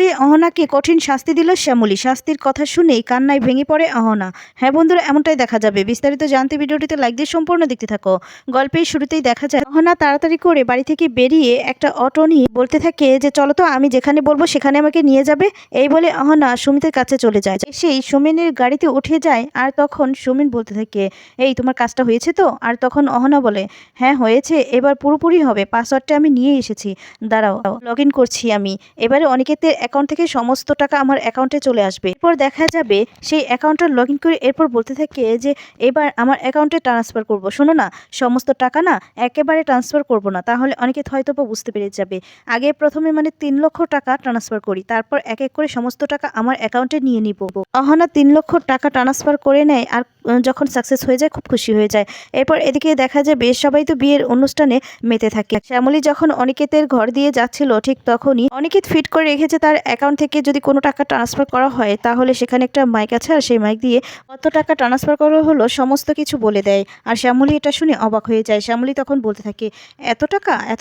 কোর্টে অহনাকে কঠিন শাস্তি দিল শ্যামলী। শাস্তির কথা শুনেই কান্নায় ভেঙে পড়ে অহনা। হ্যাঁ বন্ধুরা, এমনটাই দেখা যাবে। বিস্তারিত জানতে ভিডিওটিতে লাইক দিয়ে সম্পূর্ণ দেখতে থাকো। গল্পের শুরুতেই দেখা যায় অহনা তাড়াতাড়ি করে বাড়ি থেকে বেরিয়ে একটা অটো নিয়ে বলতে থাকে যে চলো তো, আমি যেখানে বলবো সেখানে আমাকে নিয়ে যাবে। এই বলে অহনা সুমিতের কাছে চলে যায়। সেই সুমিনের গাড়িতে উঠে যায়। আর তখন সুমিন বলতে থাকে, এই তোমার কাজটা হয়েছে তো? আর তখন অহনা বলে, হ্যাঁ হয়েছে, এবার পুরোপুরি হবে। পাসওয়ার্ডটা আমি নিয়ে এসেছি, দাঁড়াও লগ ইন করছি আমি। এবারে অনিকেতের অ্যাকাউন্ট থেকে সমস্ত টাকা আমার অ্যাকাউন্টে চলে আসবে। এরপর দেখা যাবে সেই অ্যাকাউন্টটা লগ ইন করে এরপর বলতে থাকে যে এবার আমার অ্যাকাউন্টে ট্রান্সফার করব। শোনো না, সমস্ত টাকা না একেবারে ট্রান্সফার করব না, তাহলে অনিকেত হয়তো বুঝতে পেরে যাবে। আগে প্রথমে 3 লক্ষ টাকা ট্রান্সফার করি, তারপর এক এক করে সমস্ত টাকা আমার অ্যাকাউন্টে নিয়ে নিব। অহনা 3 লক্ষ টাকা ট্রান্সফার করে নেয়। আর যখন সাকসেস হয়ে যায় খুব খুশি হয়ে যায়। এরপর এদিকে দেখা যাবে সবাই তো বিয়ের অনুষ্ঠানে মেতে থাকে। শ্যামলী যখন অনিকেতের ঘর দিয়ে যাচ্ছিল ঠিক তখনই অনিকেত ফিট করে রেখেছে তার অ্যাকাউন্ট থেকে যদি কোনো টাকা ট্রান্সফার করা হয় তাহলে সেখানে একটা মাইক আছে, আর সেই মাইক দিয়ে কত টাকা ট্রান্সফার করা হলো সমস্ত কিছু বলে দেয়। আর শ্যামলী এটা শুনে অবাক হয়ে যায়। শ্যামলী তখন বলতে থাকে, এত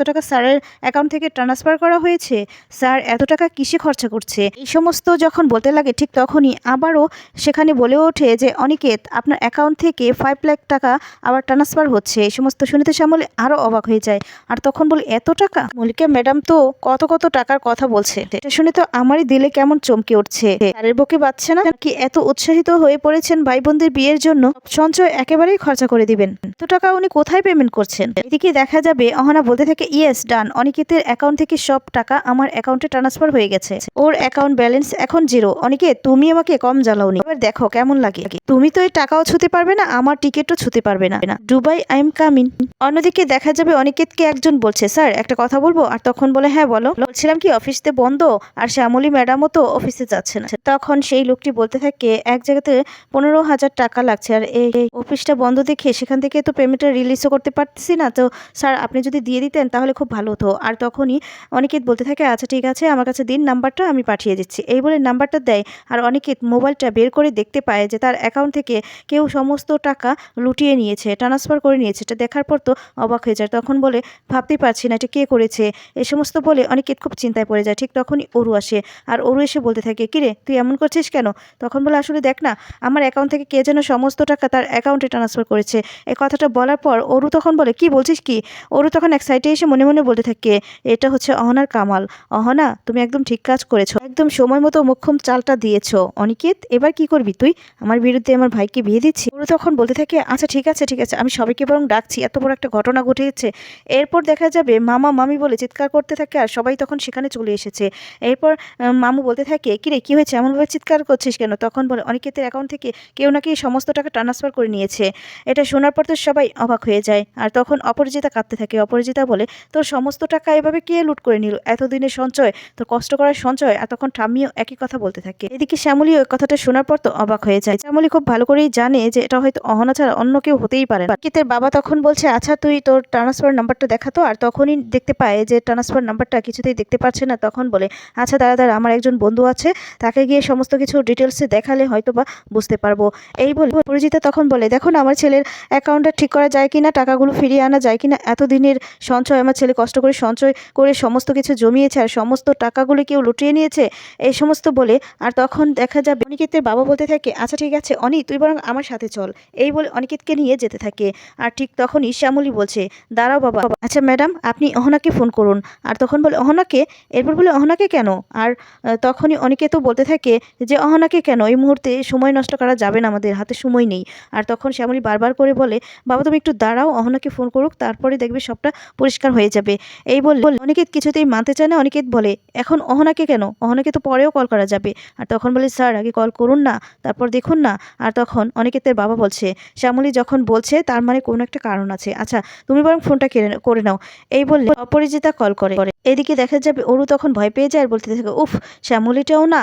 টাকা স্যারের অ্যাকাউন্ট থেকে ট্রান্সফার করা হয়েছে? স্যার এত টাকা কিসে খরচা করছে? এই সমস্ত যখন বলতে লাগে ঠিক তখনই আবারও সেখানে বলে ওঠে যে অনিকেত, আপনার অ্যাকাউন্ট থেকে 5 লাখ টাকা আবার ট্রান্সফার হচ্ছে। এই সমস্ত শুনেতে শ্যামলী আরও অবাক হয়ে যায়। আর তখন বলে, এত টাকা? মল্লিকা ম্যাডাম তো কত টাকার কথা বলছে। এটা শুনে তো আমারই দিলে কেমন চমকে উঠছে। স্যারের বুকে বাচ্চা না কি এত উৎসাহিত হয়ে পড়েছেন ভাই বোনদের বিয়ের জন্য? সঞ্চয় একেবারেই খরচা করে দিবেন। এত টাকা উনি কোথায় পেমেন্ট করছেন? এদিকে দেখা যাবে অহনা বলতে থাকে, ইয়েস ডান, অনিকেতের অ্যাকাউন্ট থেকে সব টাকা আমার অ্যাকাউন্টে ট্রান্সফার হয়ে গেছে। ওর অ্যাকাউন্ট ব্যালেন্স এখন 0। অনিকেত, তুমি আমাকে কম জ্বালাওনি, এবার দেখো কেমন লাগে। তুমি তো এই টাকাও ছুতে পারবে না, আমার টিকিটও ছুতে পারবে না। Dubai I am coming. অন্যদিকে দেখা যাবে অনিকেতকে একজন বলছে, স্যার একটা কথা বলবো। আর তখন বলে, হ্যাঁ বলো। বলছিলাম কি অফিসতে বন্ধ, আর শ্যামলী ম্যাডামও তো অফিসে যাচ্ছে না। তখন সেই লোকটি বলতে থাকে, এক জায়গাতে 15,000 টাকা লাগছে, আর এই অফিসটা বন্ধ দেখে সেখান থেকে তো পেমেন্টটা রিলিজও করতে পারতেছি না। তো স্যার আপনি যদি দিয়ে দিতেন তাহলে খুব ভালো হতো। আর তখনই অনিকেত বলতে থাকে, আচ্ছা ঠিক আছে, আমার কাছে দিন নাম্বারটা, আমি পাঠিয়ে দিচ্ছি। এই বলে নাম্বারটা দেয়। আর অনিকেত মোবাইলটা বের করে দেখতে পায় যে তার অ্যাকাউন্ট থেকে কেউ সমস্ত টাকা লুটিয়ে নিয়েছে, ট্রান্সফার করে নিয়েছে। এটা দেখার পর তো অবাক হয়ে যায়। তখন বলে, ভাবতেই পারছি না এটা কে করেছে। এ সমস্ত বলে অনিকেত খুব চিন্তায় পড়ে যায়। ঠিক তখনই অরু আসে। আর অরু এসে বলতে থাকে, কিরে তুই এমন করছিস কেন? তখন বলে, আসলে দেখ না, আমার অ্যাকাউন্ট থেকে কে যেন সমস্ত টাকা তার অ্যাকাউন্টে ট্রান্সফার করেছে। এই কথাটা বলার পর অরু তখন বলে, কি বলছিস কি? অরু তখন এক সাইডে এসে মনে মনে বলতে থাকে, এটা হচ্ছে অহনার কামাল। অহনা, তুমি একদম ঠিক কাজ করেছো, একদম সময় মতো মোক্ষম চালটা দিয়েছো। অনিকেত, এবার কি করবি তুই? আমার বিরুদ্ধে আমার ভাইকে বিয়ে দিচ্ছি? অরু তখন বলতে থাকে, আচ্ছা ঠিক আছে, আমি সবাইকে বরং ডাকছি, এত বড় একটা ঘটনা ঘটে গেছে। এরপর দেখা যাবে মামা মামি বলে চিৎকার করতে থাকে, আর সবাই তখন সেখানে চলে এসেছে। এরপর মামু বলতে থাকে, কিরে কি হয়েছে, এমনভাবে চিৎকার করছিস কেন? তখন বলে, অনিকেতের অ্যাকাউন্ট থেকে কেউ নাকি সমস্ত টাকা ট্রান্সফার করে নিয়েছে। এটা শোনার পর তো সবাই অবাক হয়ে যায়। আর তখন অপরাজিতা কাঁদতে থাকে। অপরাজিতা বলে, তোর সমস্ত টাকা এভাবে কে লুট করে নিল? এতদিনের সঞ্চয়, তোর কষ্ট করার সঞ্চয়। আর তখন ঠাম্মিও একই কথা বলতে থাকে। এদিকে শ্যামলী ওই কথাটা শোনার পর তো অবাক হয়ে যায়। শ্যামলী খুব ভালো করেই জানে যে এটা হয়তো অহনা ছাড়া অন্য কেউ হতেই পারে না। অনিকেতের বাবা তখন বলছে, আচ্ছা তুই তোর ট্রান্সফার নাম্বারটা দেখাতো। আর তখনই দেখতে পায় যে ট্রান্সফার নাম্বারটা কিছুতেই দেখতে পাচ্ছে না। তখন বলে, আচ্ছা দাঁড়া, আমার একজন বন্ধু আছে, তাকে গিয়ে সমস্ত কিছু ডিটেলসে দেখালে হয়তো বা বুঝতে পারবো। এই বলে পরিচিতা তখন বলে, দেখো না আমার ছেলের অ্যাকাউন্টটা ঠিক করা যায় কিনা, টাকাগুলো ফিরিয়ে আনা যায় কিনা। এতদিনের সঞ্চয় আমার ছেলে কষ্ট করে সঞ্চয় করে সমস্ত কিছু জমিয়েছে, আর সমস্ত টাকাগুলো কেউ লুটিয়ে নিয়েছে। এই সমস্ত বলে আর তখন দেখা যাবে অনিকেতের বাবা বলতে থাকে, আচ্ছা ঠিক আছে অনি, তুই বরং আমার সাথে চল। এই বলে অনিকেতকে নিয়ে যেতে থাকে। আর ঠিক তখনই শ্যামলী বলছে, দাঁড়াও বাবা, আচ্ছা ম্যাডাম আপনি অহনাকে ফোন করুন। আর তখন বলে, অহনাকে? এরপর বলে, অহনাকে কেন? আর তখনই অনিকেতও বলতে থাকে যে অহনাকে কেন, এই মুহূর্তে সময় নষ্ট করা যাবে না, আমাদের হাতে সময় নেই। আর তখন শ্যামলী বারবার করে বলে, বাবা তুমি একটু দাঁড়াও, অহনাকে ফোন করুক, তারপরে দেখবে সবটা পরিষ্কার হয়ে যাবে। এই বলে অনিকেত কিছুতেই মানতে চায় না। অনিকেত বলে, এখন অহনাকে কেন? অহনাকে তো পরেও কল করা যাবে। আর তখন বলে, স্যার আগে কল করুন না, তারপর দেখুন না। আর তখন অনিকেতের বাবা বলছে, শ্যামলী যখন বলছে তার মানে কোনো একটা কারণ আছে, আচ্ছা তুমি বরং ফোনটা করে নাও। এই বললে অপরাজিতা কল করে। এদিকে দেখা যাবে অরু তখন ভয় পেয়ে যায় আর বলতে থাকে, উফ শ্যামলীটাও না,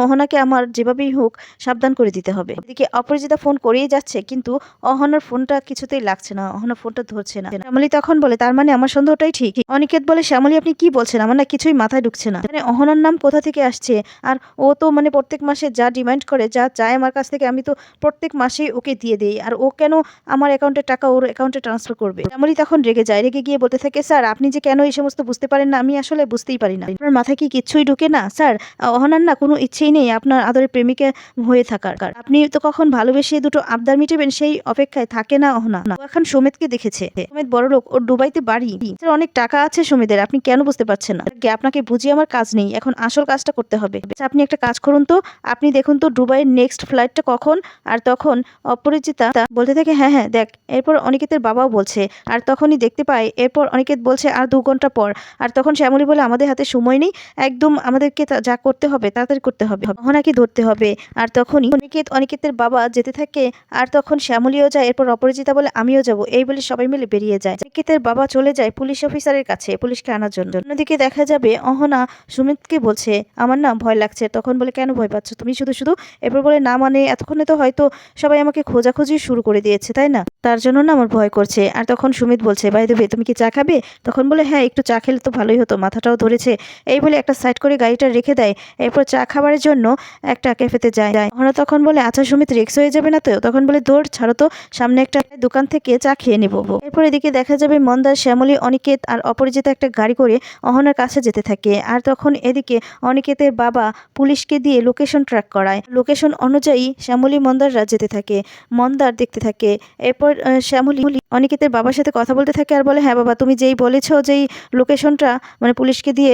অহনাকে আমার যেভাবেই হোক সাবধান করে দিতে হবে। এদিকে অপরাজিতা ফোন করেই যাচ্ছে, কিন্তু অহনার ফোনটা কিছুতেই লাগছে না, অহনা ফোনটা ধরছে না। শ্যামলী তখন বলে, তার মানে আমার সন্দেহটাই ঠিক। অনিকেত বলে, শ্যামলী আপনি কি বলছেন? আমার না কিছুই মাথায় ঢুকছে না। মানে অহনার নাম কোথা থেকে আসছে? আর ও তো প্রত্যেক মাসে যা ডিমান্ড করে, যা চায় আমার কাছ থেকে, আমি তো প্রত্যেক মাসেই ওকে দিয়ে দেই, আর ও কেন আমার অ্যাকাউন্টের টাকা ওর অ্যাকাউন্টে ট্রান্সফার করবে? শ্যামলী তখন রেগে যায়, রেগে গিয়ে বলতে থাকে, স্যার আপনি যে কেন এই সমস্ত বুঝতে পারেন না আমি আসলে বুঝতেই পারি না। আপনার মাথায় কি কিচ্ছুই ঢুকে না স্যার? অহনার না কোনো ইচ্ছেই নেই আপনার আদরের প্রেমিকা হয়ে থাকার। আপনি তো কখন ভালোবেসে দুটো আবদার মিটাবেন সেই অপেক্ষায় থাকে না অহনা। ও এখন সুমিতকে দেখেছে, সুমিত বড়লোক, ওর দুবাইতে বাড়ি, অনেক টাকা আছে সুমিতের, আপনি কেন বুঝতে পারছেন না? আপনাকে বুঝিয়ে আমার কাজ নেই, এখন আসল কাজটা করতে হবে। আপনি একটা কাজ করুন তো, আপনি দেখুন তো দুবাইয়ের নেক্সট ফ্লাইটটা কখন? আর তখন অপরিচিতা বলতে থাকে, হ্যাঁ হ্যাঁ দেখ। এরপর অনিকেতের বাবাও বলছে, আর তখনই দেখতে পায় এরপর অনিকেত বলছে আর 2 ঘন্টা পর। আর তখন শ্যামলী বলে, আমাদের হাতে সময় নেই, একদম আমাদেরকে যা করতে হবে তাড়াতাড়ি করতে হবে, অহনাকে ধরতে হবে। আর তখনই অনিকেতের বাবা যেতে থাকে, আর তখন শ্যামলীও যায়। এরপর অপরাজিতা বলে, আমিও যাব, এই বলে সবাই মিলে বেরিয়ে যায়। অনিকেতের বাবা চলে যায় পুলিশ অফিসারের কাছে পুলিশকে আনার জন্য। অন্যদিকে দেখা যাবে অহনা সুমিতকে বলছে, আমার না ভয় লাগছে। তখন বলে, কেন ভয় পাচ্ছ তুমি শুধু শুধু? এরপর বলে, না মানে এতক্ষণে তো হয়তো সবাই আমাকে খোঁজাখুঁজি শুরু করে দিয়েছে তাই না, তার জন্য না আমার ভয় করছে। আর তখন সুমিত বলছে, বাই দ্য ওয়ে তুমি কি চা খাবে? তখন বলে, হ্যাঁ একটু চা খেলে তো ভালোই হতো, মাথাটাও ধরেছে। এই বলে একটা সাইড করে গাড়িটা রেখে দেয়। এরপর চা খাবারের জন্য একটা ক্যাফেতে যায়। অহনা তখন বলে, আচ্ছা সুমিত রিক্স হয়ে যাবে না তো? তখন বলে, দৌড় ছাড়ো তো, সামনে একটা দোকান থেকে চা খেয়ে নেব। এরপর এদিকে দেখা যাবে মন্দার, শ্যামলী, অনিকেত আর অপরাজিতা একটা গাড়ি করে অহনার কাছে যেতে থাকে। আর তখন এদিকে অনিকেতের বাবা পুলিশকে দিয়ে লোকেশন ট্র্যাক করায়, লোকেশন অনুযায়ী শ্যামলী মন্দাররা যেতে থাকে, মন্দার দেখতে থাকে। এরপর শ্যামলী অনিকেতের বাবার সাথে কথা বলতে থাকে আর বলে, হ্যাঁ বাবা তুমি যেই বলেছো যেই লোকেশনটা মানে পুলিশকে দিয়ে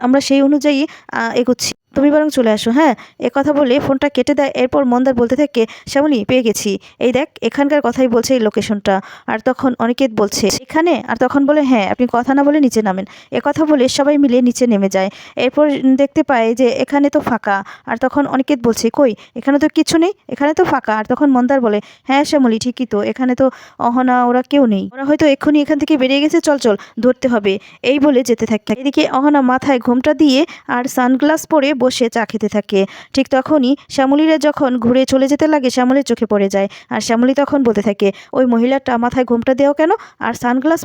আমরা সেই অনুযায়ী এগোচ্ছি, তুমি বরং চলে আসো। হ্যাঁ, কথা বলে ফোনটা কেটে দেয়। এরপর মন্দার বলতে থাকে, শ্যামলী পেয়ে গেছি, এই দেখ এখানকার কথাই বলছে এই লোকেশনটা। আর তখন অনিকেত বলছে, এখানে? আর তখন বলে, হ্যাঁ আপনি কথা না বলে নিচে নামেন। কথা বলে সবাই মিলে নিচে নেমে যায়। এরপর দেখতে পায় যে এখানে তো ফাঁকা। আর তখন অনিকেত বলছে, কই এখানে তো কিছু নেই, এখানে তো ফাঁকা। আর তখন মন্দার বলে, হ্যাঁ শ্যামলী ঠিকই তো, এখানে তো অহনা ওরা কেউ নেই, ওরা হয়তো এক্ষুনি এখান থেকে বেরিয়ে গেছে, চল চল ধরতে হবে, এই বলে যেতে থাকে। এদিকে অহনা মাথায় ঘোমটা দিয়ে আর সানগ্লাস পরে বসে চা খেতে থাকে। ঠিক তখনই শ্যামলীরা যখন ঘুরে চলে যেতে লাগে, শ্যামলীর চোখে পড়ে যায়। আর শ্যামলী তখন বলতে থাকে, ওই মহিলাটা মাথায় ঘোমটা দেওয়া কেন আর সানগ্লাস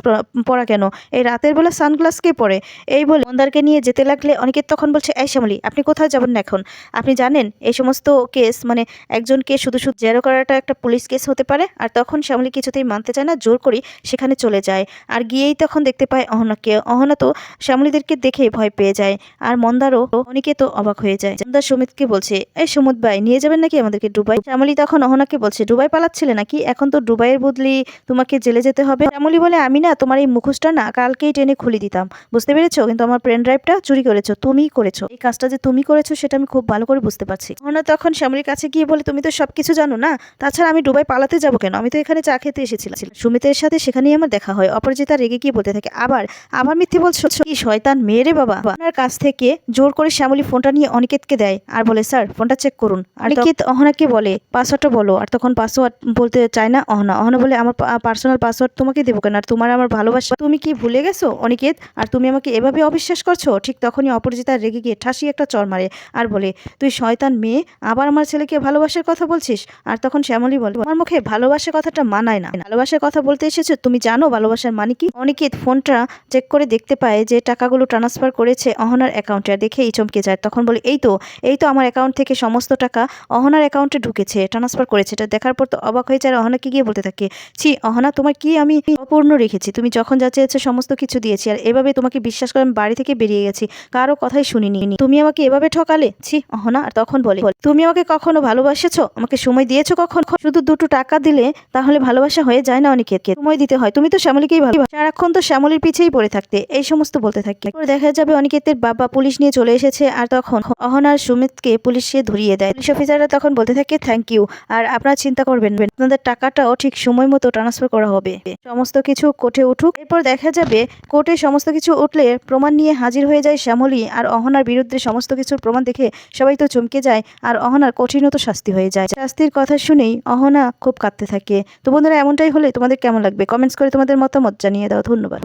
পরা কেন? এই রাতের বেলা সানগ্লাস কে পরে? এই বলে মন্দারকে নিয়ে যেতে লাগলে অনিকেত তখন বলছে, এই শ্যামলী আপনি কোথায় যাবেন না এখন? আপনি জানেন এই সমস্ত কেস মানে একজনকে শুধু শুধু জেরো করাটা একটা পুলিশ কেস হতে পারে। আর তখন শ্যামলী কিছুতেই মানতে চায় না, জোর করেই সেখানে চলে যায়। আর গিয়েই তখন দেখতে পায় অহনাকে। অহনা তো শ্যামলীদেরকে দেখে ভয় পেয়ে যায়। আর মন্দারও অনিকেত অবাক হয়ে যায়। মন্দার সুমিতকে বলছে, এই সুমিত ভাই নিয়ে যাবেন নাকি আমাদেরকে দুবাই? শ্যামলী তখন অহনাকে বলছে, দুবাই পালাচ্ছিলে নাকি? এখন তো দুবাইয়ের বদলি তোমাকে জেলে যেতে হবে। শ্যামলী বলে, আমি না তোমার এই মুখোশটা না কালকেই টেনে খুলে দিতাম, বুঝতে পেরেছো? কিন্তু আমার পেন ড্রাইভটা চুরি করেছো, তুমিই করেছো এই কাজটা, যে তুমি করেছো সেটা আমি খুব ভালো করে বুঝতে পারছি। অহনা তখন শ্যামলীর কাছে গিয়ে বলে, তুমি তো সবকিছু জানো না, তাছাড়া আমি দুবাই পালাতে যাবো কেন? আমি তো এখানে চা খেতে এসেছিলাম। সুমিতের সাথে সেখানেই আমার দেখা হয়। অপরাজিতা রেগে গিয়ে বলতে থাকে, আবার আবার মিথ্যে বলছো, কি শয়তান মেয়ে রে বাবা। আপনার কাছ থেকে জোর করে শ্যামলী ফোনটা নিয়ে অনিকেতকে দেয় আর বলে, স্যার ফোনটা চেক করুন। অনিকেত অহনাকে বলে, পাসওয়ার্ডটা বলো। আর তখন পাসওয়ার্ড বলতে চায় না অহনা। অহনা বলে, আমার পার্সোনাল পাসওয়ার্ড তোমাকে দেবো কেন? আর তোমার আমার ভালোবাসা তুমি কি ভুলে গেছো অনিকেত? আর তুমি আমাকে এভাবে অবিশ্বাস করছো? ঠিক তখনই অপরাজিতা রেগে গিয়ে ঠাসি একটা চর মারে আর বলে, তুই শয়তান মেয়ে, আবার আমার ছেলেকে ভালোবাসার কথা বলছিস? আর তখন শ্যামলী বলে, আমার মুখে ভালোবাসার কথাটা মানায় না, ভালোবাসার কথা বলতে এসেছো? তুমি জানো ভালোবাসার মানে কি? অনিকেত ফোনটা চেক করে দেখতে পায় যে টাকাগুলো ট্রান্সফার করেছে অহনার অ্যাকাউন্টে। আর দেখেই চমকে যায়। তখন বলে, এই তো আমার অ্যাকাউন্ট থেকে সমস্ত টাকা অহনার অ্যাকাউন্টে ঢুকেছে, ট্রান্সফার করেছে। এটা দেখার পর তো অবাক হয়ে যায়। অহনাকে গিয়ে বলতে থাকে, ছি অহনা তোমার কি আমি অপূর্ণ রেখেছি? তুমি যখন যা চেয়েছো সমস্ত কিছু দিয়েছি, আর এভাবে তোমাকে বিশ্বাস করে আমি বাড়ি থেকে বেরিয়ে গেছি, কারো কথাই শুনিনি, তুমি আমাকে এভাবে ঠকালে, ছি অহনা। আর তখন বলে, তুমি আমাকে কখনো ভালোবাসেছো? আমাকে সময় দিয়েছো কখন? শুধু দুটো টাকা দিলে তাহলে ভালোবাসা হয়ে যায় না? অনিকেতকে সময় দিতে হয়। তুমি তো শ্যামলীকেই ভালোবাসো, সারাক্ষণ তো শ্যামলীর পিছেই পড়ে থাকতে। এই সমস্ত বলতে থাকে। দেখা যাবে অনিকেতের বাবা পুলিশ নিয়ে চলে এসেছে। আর তখন অহনার সুমিতকে পুলিশে ধরিয়ে দেয়। পুলিশ অফিসাররা তখন বলতে থাকে, থ্যাংক ইউ, আর আপনারা চিন্তা করবেন আপনাদের টাকাটাও ঠিক সময় মতো ট্রান্সফার করা হবে, সমস্ত কিছু কোর্টে উঠুক। এরপর দেখা যাবে কোর্টে সমস্ত কিছু উঠলে প্রমাণ নিয়ে হাজির হয়ে যায় শ্যামলী। আর অহনার বিরুদ্ধে সমস্ত কিছুর প্রমাণ দেখে সবাই তো চমকে যায়। আর অহনার কঠিনত শাস্তি হয়ে যায়। শাস্তির কথা শুনেই অহনা খুব কাঁদতে থাকে। তো বন্ধুরা এমনটাই হলে তোমাদের কেমন লাগবে কমেন্টস করে তোমাদের মতামত জানিয়ে দাও। ধন্যবাদ।